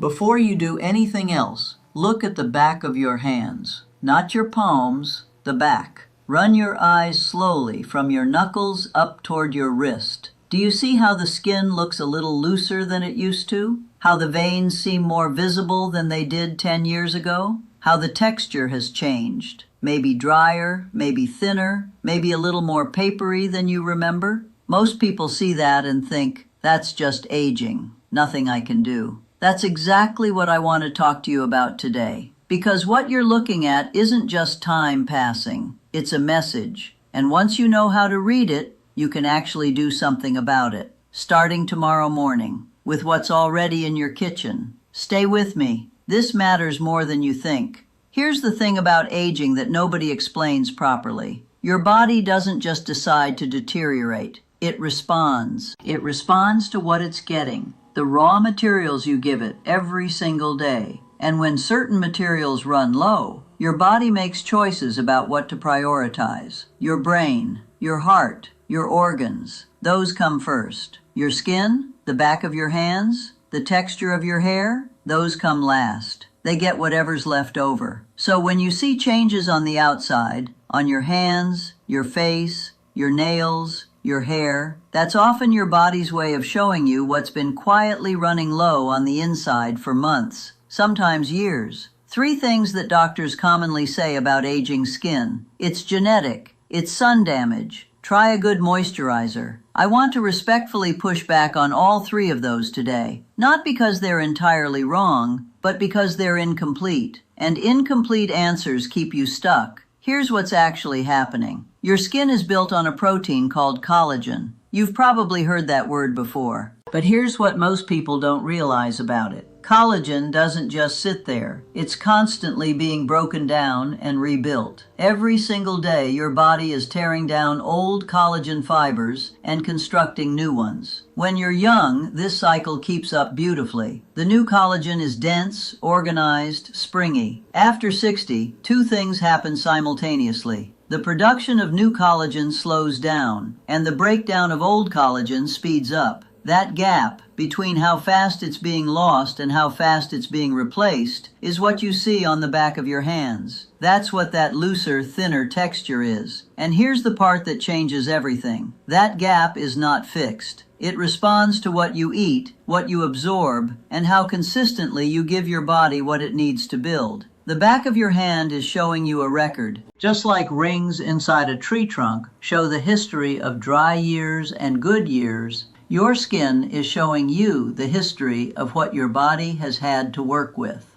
Before you do anything else, look at the back of your hands, not your palms, the back. Run your eyes slowly from your knuckles up toward your wrist. Do you see how the skin looks a little looser than it used to? How the veins seem more visible than they did 10 years ago? How the texture has changed? Maybe drier, maybe thinner, maybe a little more papery than you remember? Most people see that and think, that's just aging. Nothing I can do. That's exactly what I want to talk to you about today. Because what you're looking at isn't just time passing. It's a message. And once you know how to read it, you can actually do something about it. Starting tomorrow morning, with what's already in your kitchen. Stay with me. This matters more than you think. Here's the thing about aging that nobody explains properly. Your body doesn't just decide to deteriorate. It responds. It responds to what it's getting, the raw materials you give it every single day. And when certain materials run low, your body makes choices about what to prioritize. Your brain, your heart, your organs, those come first. Your skin, the back of your hands, the texture of your hair, those come last. They get whatever's left over. So when you see changes on the outside, on your hands, your face, your nails, your hair, that's often your body's way of showing you what's been quietly running low on the inside for months, sometimes years. 3 things that doctors commonly say about aging skin. It's genetic. It's sun damage. Try a good moisturizer. I want to respectfully push back on all 3 of those today. Not because they're entirely wrong, but because they're incomplete. And incomplete answers keep you stuck. Here's what's actually happening. Your skin is built on a protein called collagen. You've probably heard that word before. But here's what most people don't realize about it. Collagen doesn't just sit there. It's constantly being broken down and rebuilt. Every single day, your body is tearing down old collagen fibers and constructing new ones. When you're young, this cycle keeps up beautifully. The new collagen is dense, organized, springy. After 60, 2 things happen simultaneously. The production of new collagen slows down, and the breakdown of old collagen speeds up. That gap between how fast it's being lost and how fast it's being replaced is what you see on the back of your hands. That's what that looser, thinner texture is. And here's the part that changes everything. That gap is not fixed. It responds to what you eat, what you absorb, and how consistently you give your body what it needs to build. The back of your hand is showing you a record. Just like rings inside a tree trunk show the history of dry years and good years, your skin is showing you the history of what your body has had to work with.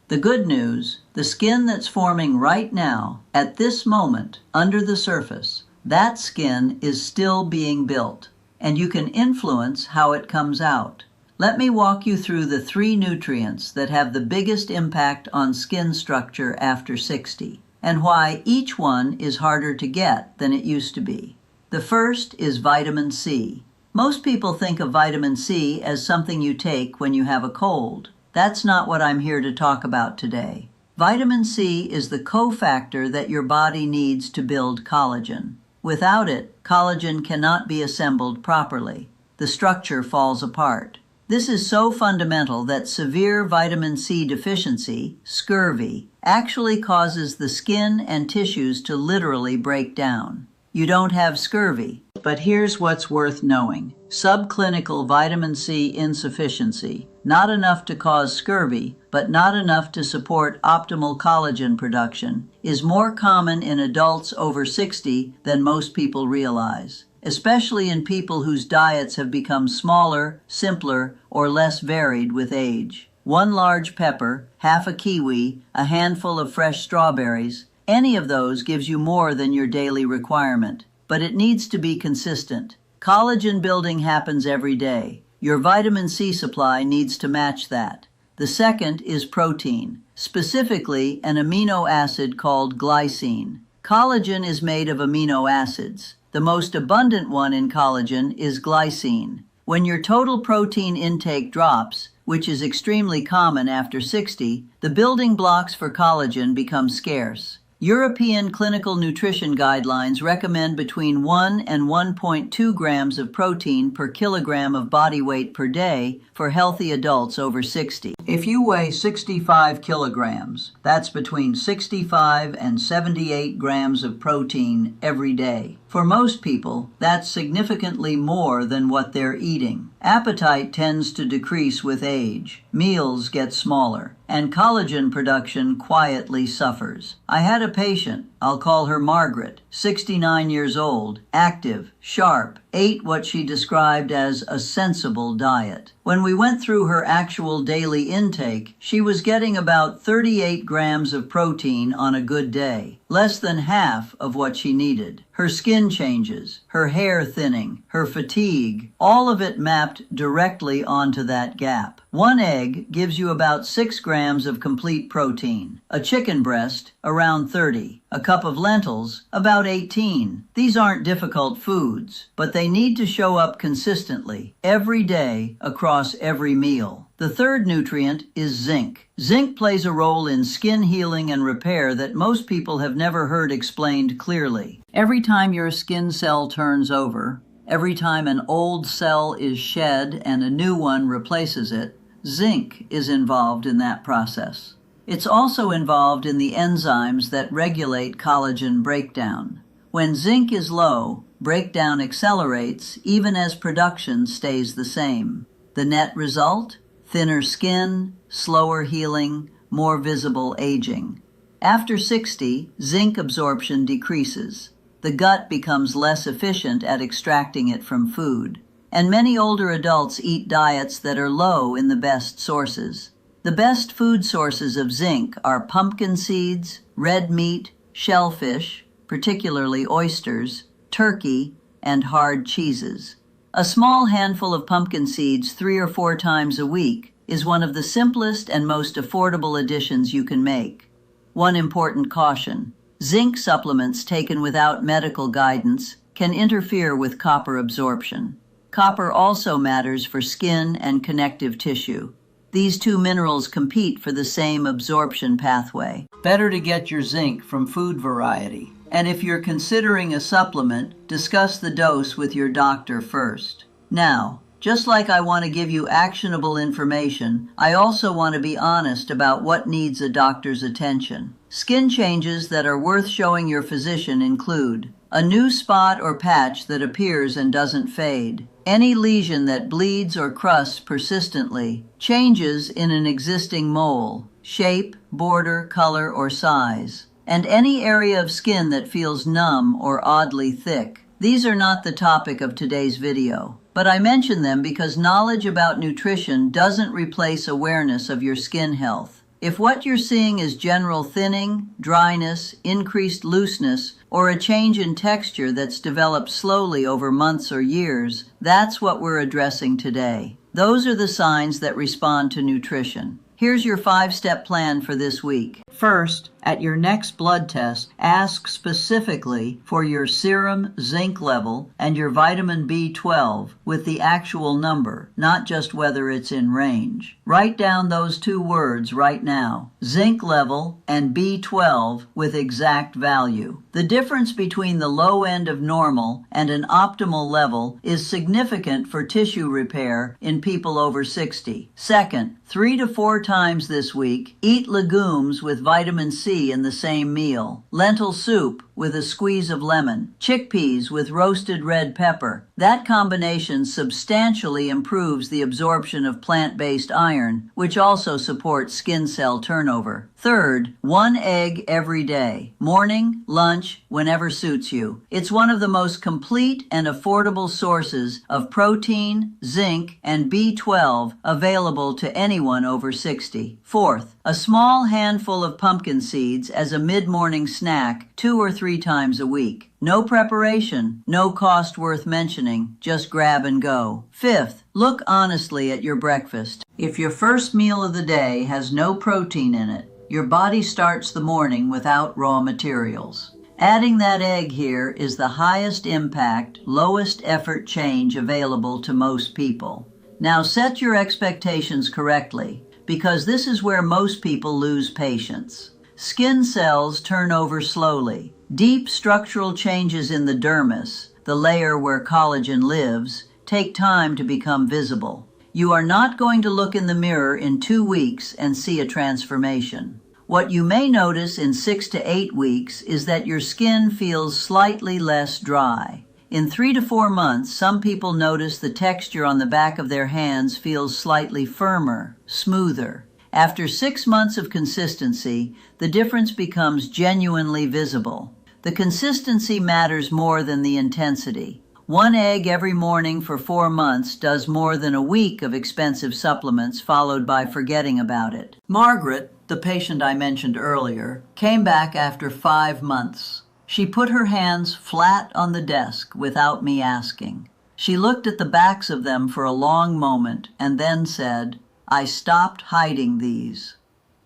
The good news, the skin that's forming right now, at this moment, under the surface, that skin is still being built, and you can influence how it comes out. Let me walk you through the 3 nutrients that have the biggest impact on skin structure after 60, and why each one is harder to get than it used to be. The first is vitamin C. Most people think of vitamin C as something you take when you have a cold. That's not what I'm here to talk about today. Vitamin C is the cofactor that your body needs to build collagen. Without it, collagen cannot be assembled properly. The structure falls apart. This is so fundamental that severe vitamin C deficiency, scurvy, actually causes the skin and tissues to literally break down. You don't have scurvy. But here's what's worth knowing. Subclinical vitamin C insufficiency, not enough to cause scurvy, but not enough to support optimal collagen production, is more common in adults over 60 than most people realize, especially in people whose diets have become smaller, simpler, or less varied with age. 1 large pepper, half a kiwi, a handful of fresh strawberries, any of those gives you more than your daily requirement. But it needs to be consistent. Collagen building happens every day. Your vitamin C supply needs to match that. The second is protein, specifically an amino acid called glycine. Collagen is made of amino acids. The most abundant one in collagen is glycine. When your total protein intake drops, which is extremely common after 60, the building blocks for collagen become scarce. European Clinical Nutrition Guidelines recommend between 1 and 1.2 grams of protein per kilogram of body weight per day for healthy adults over 60. If you weigh 65 kilograms, that's between 65 and 78 grams of protein every day. For most people, that's significantly more than what they're eating. Appetite tends to decrease with age, meals get smaller, and collagen production quietly suffers. I had a patient, I'll call her Margaret, 69 years old, active, sharp, ate what she described as a sensible diet. When we went through her actual daily intake, she was getting about 38 grams of protein on a good day, less than half of what she needed. Her skin changes, her hair thinning, her fatigue, all of it mapped directly onto that gap. One egg gives you about 6 grams of complete protein, a chicken breast around 30, a cup of lentils about 18. These aren't difficult foods, but they need to show up consistently, every day, across every meal. The third nutrient is zinc. Zinc plays a role in skin healing and repair that most people have never heard explained clearly. Every time your skin cell turns over, every time an old cell is shed and a new one replaces it, zinc is involved in that process. It's also involved in the enzymes that regulate collagen breakdown. When zinc is low, breakdown accelerates even as production stays the same. The net result? Thinner skin, slower healing, more visible aging. After 60, zinc absorption decreases. The gut becomes less efficient at extracting it from food. And many older adults eat diets that are low in the best sources. The best food sources of zinc are pumpkin seeds, red meat, shellfish, particularly oysters, turkey, and hard cheeses. A small handful of pumpkin seeds 3 or 4 times a week is one of the simplest and most affordable additions you can make. One important caution: zinc supplements taken without medical guidance can interfere with copper absorption. Copper also matters for skin and connective tissue. These two minerals compete for the same absorption pathway. Better to get your zinc from food variety. And if you're considering a supplement, discuss the dose with your doctor first. Now, just like I want to give you actionable information, I also want to be honest about what needs a doctor's attention. Skin changes that are worth showing your physician include a new spot or patch that appears and doesn't fade, any lesion that bleeds or crusts persistently, changes in an existing mole, shape, border, color, or size, and any area of skin that feels numb or oddly thick. These are not the topic of today's video, but I mention them because knowledge about nutrition doesn't replace awareness of your skin health. If what you're seeing is general thinning, dryness, increased looseness, or a change in texture that's developed slowly over months or years, that's what we're addressing today. Those are the signs that respond to nutrition. Here's your 5-step plan for this week. First, at your next blood test, ask specifically for your serum zinc level and your vitamin B12 with the actual number, not just whether it's in range. Write down those 2 words right now, zinc level and B12 with exact value. The difference between the low end of normal and an optimal level is significant for tissue repair in people over 60. Second, 3 to 4 times this week, eat legumes with vitamin C in the same meal. Lentil soup with a squeeze of lemon. Chickpeas with roasted red pepper. That combination substantially improves the absorption of plant-based iron, which also supports skin cell turnover. Third, 1 egg every day. Morning, lunch, whenever suits you. It's one of the most complete and affordable sources of protein, zinc, and B12 available to anyone over 60. Fourth, a small handful of pumpkin seeds as a mid-morning snack 2 or 3 times a week. No preparation, no cost worth mentioning, just grab and go. Fifth, look honestly at your breakfast. If your first meal of the day has no protein in it, your body starts the morning without raw materials. Adding that egg here is the highest impact, lowest effort change available to most people. Now set your expectations correctly, because this is where most people lose patience. Skin cells turn over slowly. Deep structural changes in the dermis, the layer where collagen lives, take time to become visible. You are not going to look in the mirror in 2 weeks and see a transformation. What you may notice in 6 to 8 weeks is that your skin feels slightly less dry. In 3 to 4 months, some people notice the texture on the back of their hands feels slightly firmer, smoother. After 6 months of consistency, the difference becomes genuinely visible. The consistency matters more than the intensity. 1 egg every morning for 4 months does more than a week of expensive supplements followed by forgetting about it. Margaret, the patient I mentioned earlier, came back after 5 months. She put her hands flat on the desk without me asking. She looked at the backs of them for a long moment and then said, "I stopped hiding these."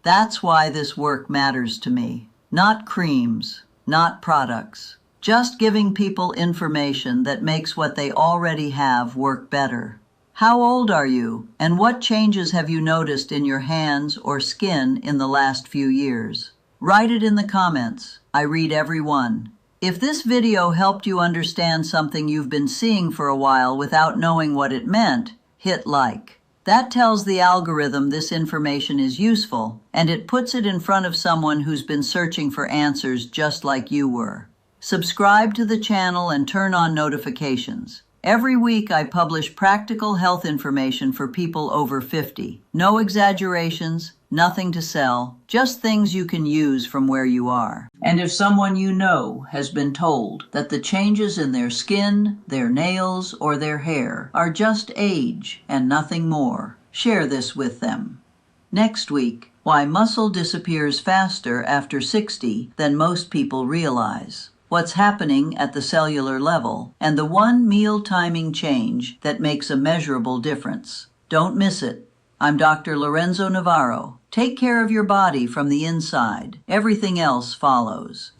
That's why this work matters to me. Not creams, not products. Just giving people information that makes what they already have work better. How old are you, and what changes have you noticed in your hands or skin in the last few years? Write it in the comments. I read every one. If this video helped you understand something you've been seeing for a while without knowing what it meant, hit like. That tells the algorithm this information is useful, and it puts it in front of someone who's been searching for answers just like you were. Subscribe to the channel and turn on notifications. Every week I publish practical health information for people over 50. No exaggerations, nothing to sell, just things you can use from where you are. And if someone you know has been told that the changes in their skin, their nails, or their hair are just age and nothing more, share this with them. Next week, why muscle disappears faster after 60 than most people realize. What's happening at the cellular level, and the one meal timing change that makes a measurable difference. Don't miss it. I'm Dr. Lorenzo Navarro. Take care of your body from the inside. Everything else follows.